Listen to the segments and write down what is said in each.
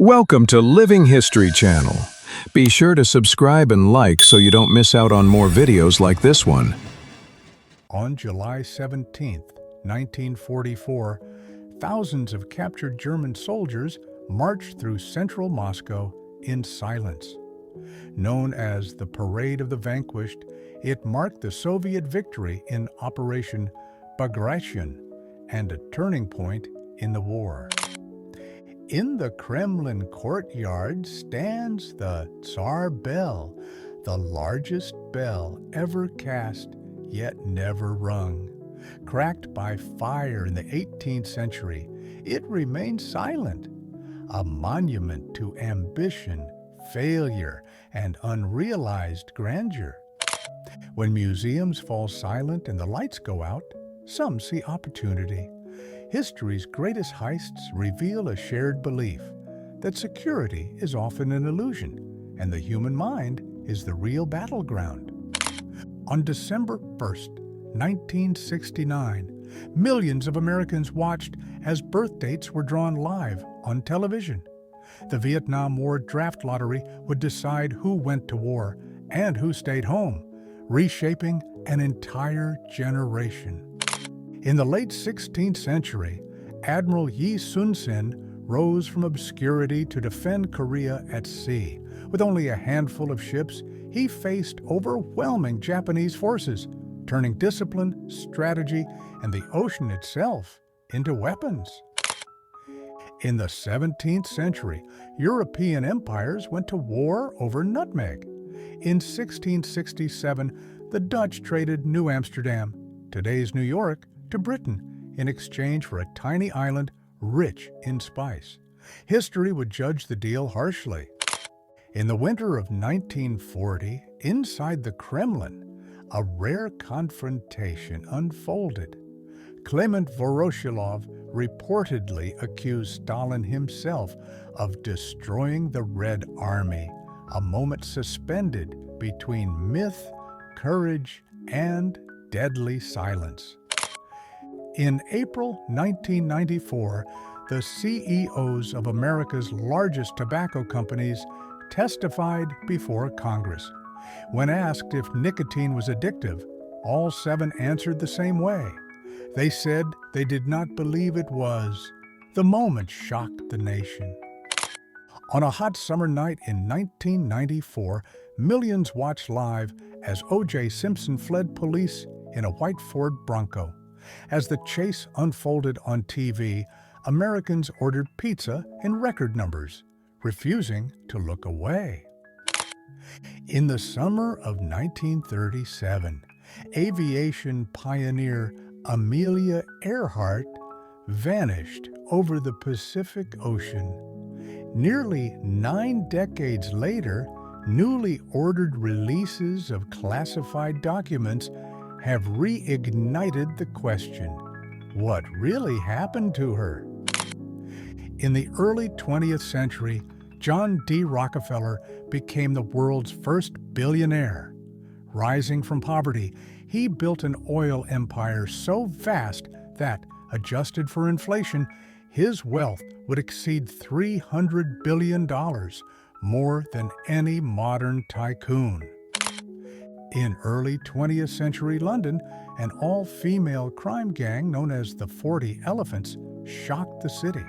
Welcome to Living History Channel. Be sure to subscribe and like so you don't miss out on more videos like this one. On July 17, 1944, thousands of captured German soldiers marched through central Moscow in silence. Known as the Parade of the Vanquished, it marked the Soviet victory in Operation Bagration and a turning point in the war. In the Kremlin courtyard stands the Tsar Bell, the largest bell ever cast yet never rung. Cracked by fire in the 18th century, it remains silent, a monument to ambition, failure, and unrealized grandeur. When museums fall silent and the lights go out, some see opportunity. History's greatest heists reveal a shared belief that security is often an illusion and the human mind is the real battleground. On December 1st, 1969, millions of Americans watched as birth dates were drawn live on television. The Vietnam War draft lottery would decide who went to war and who stayed home, reshaping an entire generation. In the late 16th century, Admiral Yi Sun Sin rose from obscurity to defend Korea at sea. With only a handful of ships, he faced overwhelming Japanese forces, turning discipline, strategy, and the ocean itself into weapons. In the 17th century, European empires went to war over nutmeg. In 1667, the Dutch traded New Amsterdam, today's New York, to Britain in exchange for a tiny island rich in spice. History would judge the deal harshly. In the winter of 1940, inside the Kremlin, a rare confrontation unfolded. Klement Voroshilov reportedly accused Stalin himself of destroying the Red Army, a moment suspended between myth, courage, and deadly silence. In April 1994, the CEOs of America's largest tobacco companies testified before Congress. When asked if nicotine was addictive, all seven answered the same way. They said they did not believe it was. The moment shocked the nation. On a hot summer night in 1994, millions watched live as O.J. Simpson fled police in a white Ford Bronco. As the chase unfolded on TV, Americans ordered pizza in record numbers, refusing to look away. In the summer of 1937, aviation pioneer Amelia Earhart vanished over the Pacific Ocean. Nearly 9 decades later, newly ordered releases of classified documents have reignited the question, what really happened to her? In the early 20th century, John D. Rockefeller became the world's first billionaire. Rising from poverty, he built an oil empire so vast that, adjusted for inflation, his wealth would exceed $300 billion, more than any modern tycoon. In early 20th century London, an all-female crime gang known as the 40 Elephants shocked the city.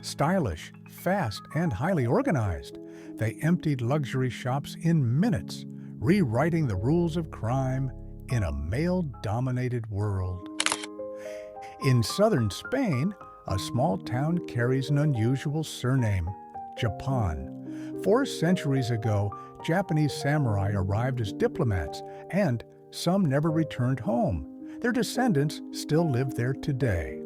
Stylish, fast, and highly organized, they emptied luxury shops in minutes, rewriting the rules of crime in a male-dominated world. In southern Spain, a small town carries an unusual surname, Japan. 4 centuries ago, Japanese samurai arrived as diplomats, and some never returned home. Their descendants still live there today.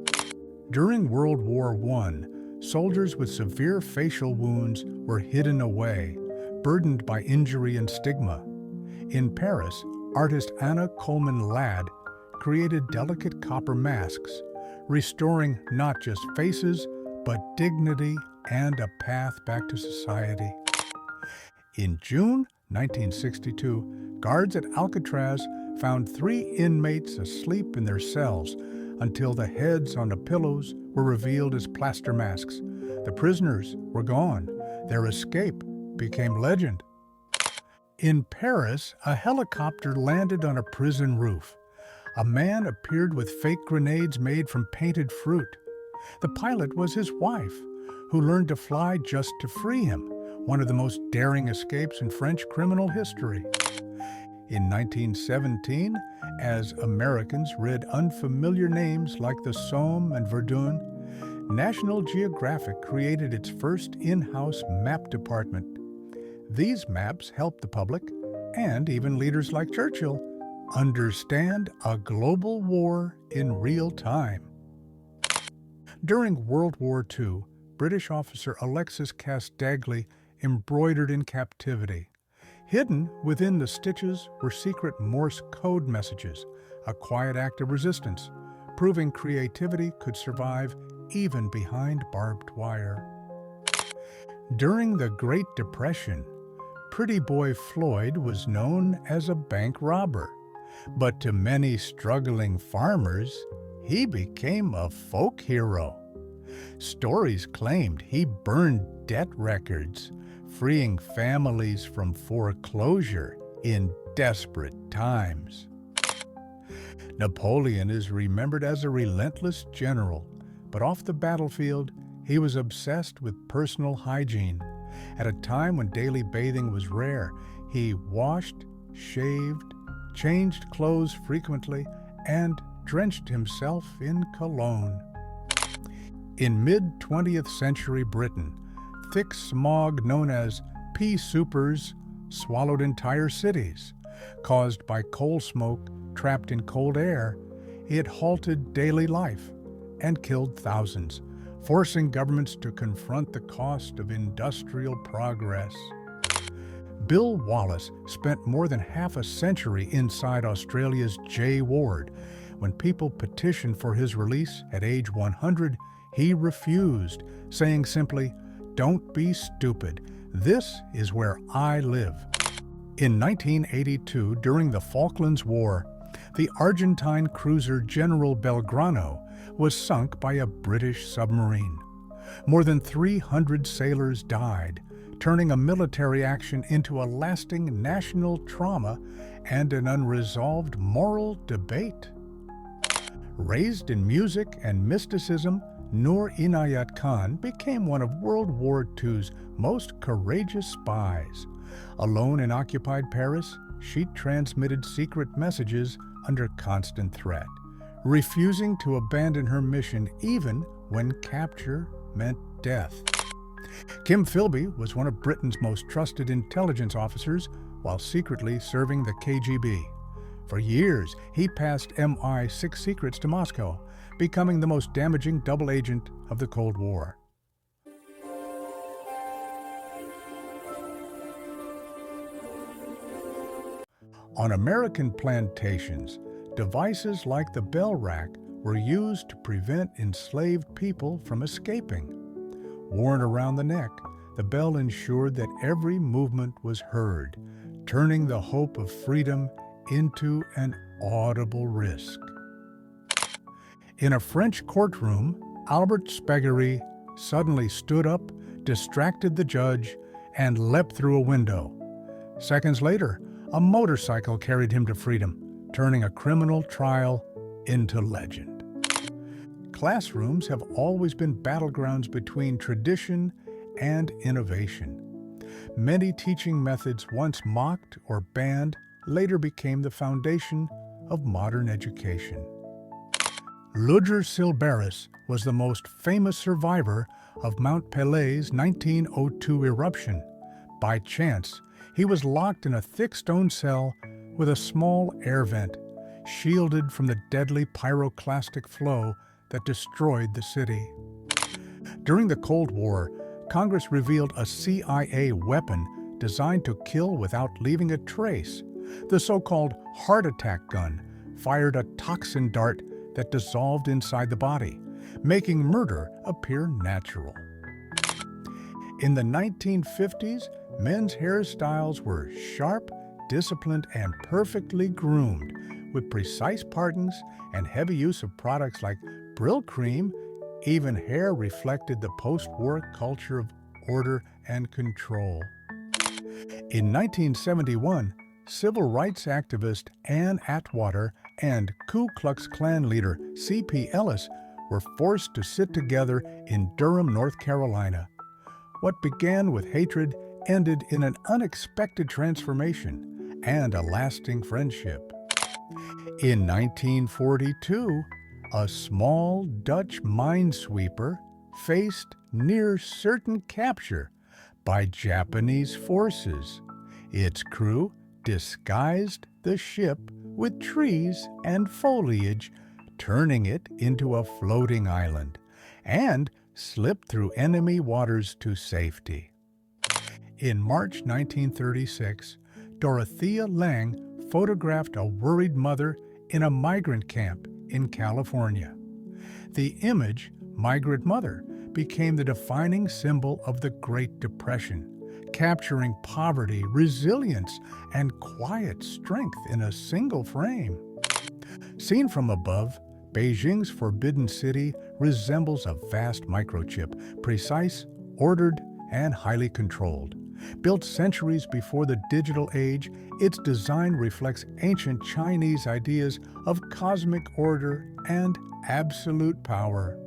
During World War I, soldiers with severe facial wounds were hidden away, burdened by injury and stigma. In Paris, artist Anna Coleman Ladd created delicate copper masks, restoring not just faces, but dignity and a path back to society. In June 1962, guards at Alcatraz found 3 inmates asleep in their cells until the heads on the pillows were revealed as plaster masks. The prisoners were gone, Their escape became legend. In Paris, a helicopter landed on a prison roof. A man appeared with fake grenades made from painted fruit. The pilot was his wife, who learned to fly just to free him, one of the most daring escapes in French criminal history. In 1917, as Americans read unfamiliar names like the Somme and Verdun, National Geographic created its first in-house map department. These maps helped the public, and even leaders like Churchill, understand a global war in real time. During World War II, British officer Alexis Castagli embroidered in captivity. Hidden within the stitches were secret Morse code messages, a quiet act of resistance, proving creativity could survive even behind barbed wire. During the Great Depression, Pretty Boy Floyd was known as a bank robber, but to many struggling farmers, he became a folk hero. Stories claimed he burned debt records, freeing families from foreclosure in desperate times. Napoleon is remembered as a relentless general, but off the battlefield, he was obsessed with personal hygiene. At a time when daily bathing was rare, he washed, shaved, changed clothes frequently, and drenched himself in cologne. In mid-20th century Britain, thick smog known as pea soupers swallowed entire cities. Caused by coal smoke trapped in cold air, it halted daily life and killed thousands, forcing governments to confront the cost of industrial progress. Bill Wallace spent more than half a century inside Australia's J ward. When people petitioned for his release at age 100, he refused, saying simply, "Don't be stupid. This is where I live." In 1982, during the Falklands War, the Argentine cruiser General Belgrano was sunk by a British submarine. More than 300 sailors died, turning a military action into a lasting national trauma and an unresolved moral debate. Raised in music and mysticism, Noor Inayat Khan became one of World War II's most courageous spies. Alone in occupied Paris, she transmitted secret messages under constant threat, refusing to abandon her mission even when capture meant death. Kim Philby was one of Britain's most trusted intelligence officers while secretly serving the KGB. For years, he passed MI6 secrets to Moscow, becoming the most damaging double agent of the Cold War. On American plantations, devices like the bell rack were used to prevent enslaved people from escaping. Worn around the neck, the bell ensured that every movement was heard, turning the hope of freedom into an audible risk. In a French courtroom, Albert Spegary suddenly stood up, distracted the judge, and leapt through a window. Seconds later, a motorcycle carried him to freedom, turning a criminal trial into legend. Classrooms have always been battlegrounds between tradition and innovation. Many teaching methods once mocked or banned later became the foundation of modern education. Ludger Silberis was the most famous survivor of Mount Pelée 1902 eruption. By chance, he was locked in a thick stone cell with a small air vent, shielded from the deadly pyroclastic flow that destroyed the city. During the Cold War, Congress revealed a CIA weapon designed to kill without leaving a trace. The so-called heart attack gun fired a toxin dart that dissolved inside the body, making murder appear natural. In the 1950s, men's hairstyles were sharp, disciplined, and perfectly groomed. With precise partings and heavy use of products like Brill cream, even hair reflected the post-war culture of order and control. In 1971, civil rights activist Ann Atwater and Ku Klux Klan leader C.P. Ellis were forced to sit together in Durham, North Carolina. What began with hatred ended in an unexpected transformation and a lasting friendship. In 1942, a small Dutch minesweeper faced near certain capture by Japanese forces. Its crew disguised the ship with trees and foliage, turning it into a floating island, and slipped through enemy waters to safety. In March 1936, Dorothea Lange photographed a worried mother in a migrant camp in California. The image, Migrant Mother, became the defining symbol of the Great Depression, capturing poverty, resilience, and quiet strength in a single frame. Seen from above, Beijing's Forbidden City resembles a vast microchip, precise, ordered, and highly controlled. Built centuries before the digital age, its design reflects ancient Chinese ideas of cosmic order and absolute power.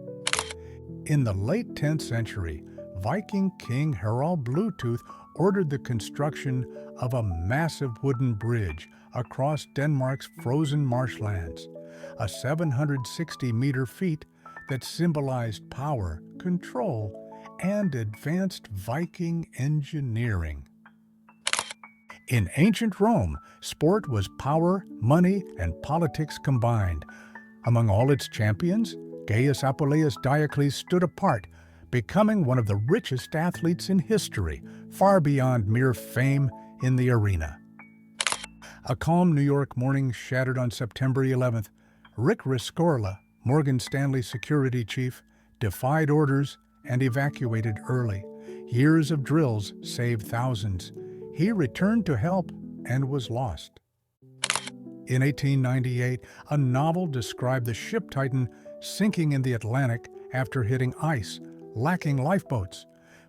In the late 10th century, Viking King Harald Bluetooth ordered the construction of a massive wooden bridge across Denmark's frozen marshlands, a 760-meter feat that symbolized power, control, and advanced Viking engineering. In ancient Rome, sport was power, money, and politics combined. Among all its champions, Gaius Apuleius Diocles stood apart, becoming one of the richest athletes in history, far beyond mere fame in the arena. A calm New York morning shattered on September 11th. Rick Rescorla, Morgan Stanley security chief, defied orders and evacuated early. Years of drills saved thousands. He returned to help and was lost. In 1898, a novel described the ship Titan sinking in the Atlantic after hitting ice, lacking lifeboats.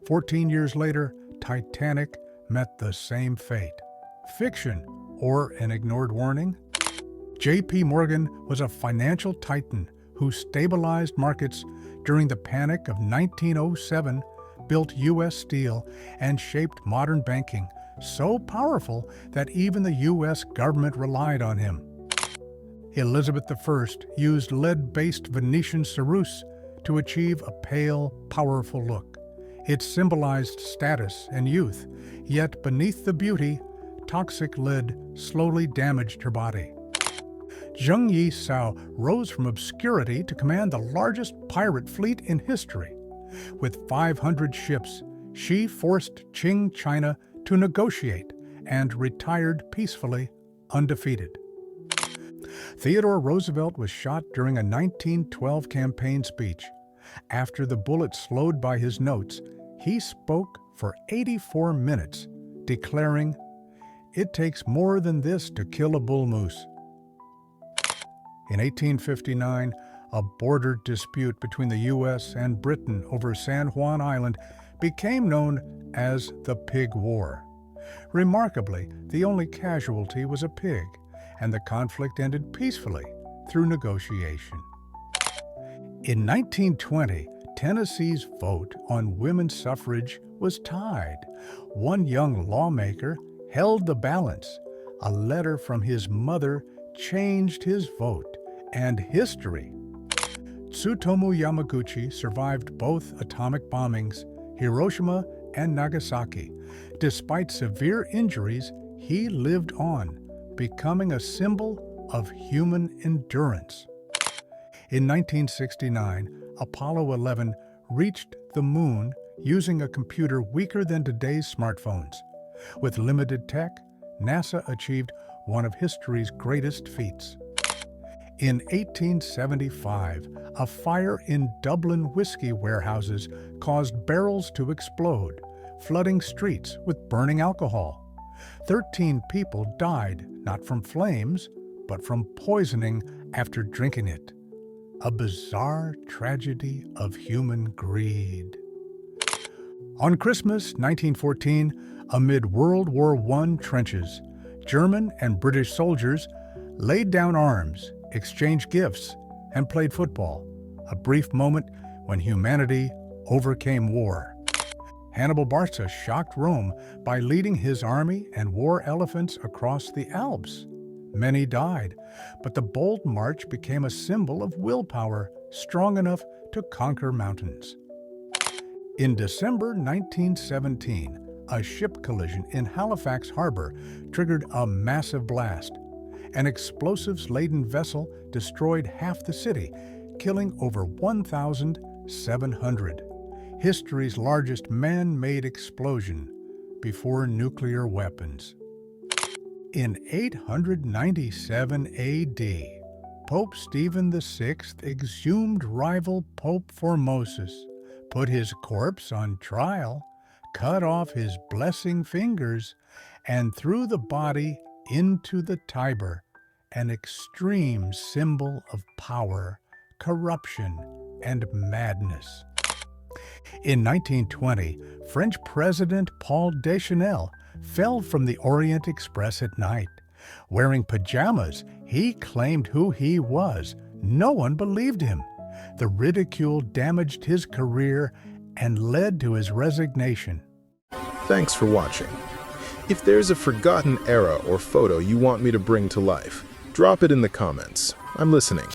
14 years later, Titanic met the same fate. Fiction or an ignored warning? J.P. Morgan was a financial titan who stabilized markets during the panic of 1907, built U.S. Steel, and shaped modern banking, so powerful that even the U.S. government relied on him. Elizabeth I used lead-based Venetian ceruse to achieve a pale, powerful look. It symbolized status and youth, yet beneath the beauty, toxic lead slowly damaged her body. Zheng Yi Sao rose from obscurity to command the largest pirate fleet in history. With 500 ships, she forced Qing China to negotiate and retired peacefully, undefeated. Theodore Roosevelt was shot during a 1912 campaign speech. After the bullet slowed by his notes, he spoke for 84 minutes, declaring, "It takes more than this to kill a bull moose." In 1859, a border dispute between the U.S. and Britain over San Juan Island became known as the Pig War. Remarkably, the only casualty was a pig, and the conflict ended peacefully through negotiation. In 1920, Tennessee's vote on women's suffrage was tied. One young lawmaker held the balance. A letter from his mother changed his vote and history. Tsutomu Yamaguchi survived both atomic bombings, Hiroshima and Nagasaki. Despite severe injuries, he lived on, becoming a symbol of human endurance. In 1969, Apollo 11 reached the moon using a computer weaker than today's smartphones. With limited tech, NASA achieved one of history's greatest feats. In 1875, a fire in Dublin whiskey warehouses caused barrels to explode, flooding streets with burning alcohol. 13 people died not from flames, but from poisoning after drinking it. A bizarre tragedy of human greed. On Christmas 1914, amid World War I trenches, German and British soldiers laid down arms, exchanged gifts, and played football, a brief moment when humanity overcame war. Hannibal Barca shocked Rome by leading his army and war elephants across the Alps. Many died, but the bold march became a symbol of willpower strong enough to conquer mountains. In December 1917, a ship collision in Halifax Harbor triggered a massive blast. An explosives-laden vessel destroyed half the city, killing over 1,700. History's largest man-made explosion before nuclear weapons. In 897 A.D., Pope Stephen VI exhumed rival Pope Formosus, put his corpse on trial, cut off his blessing fingers, and threw the body into the Tiber, an extreme symbol of power, corruption, and madness. In 1920, French President Paul Deschanel fell from the Orient Express at night. Wearing pajamas, he claimed who he was. No one believed him. The ridicule damaged his career and led to his resignation. Thanks for watching. If there's a forgotten era or photo you want me to bring to life, drop it in the comments. I'm listening.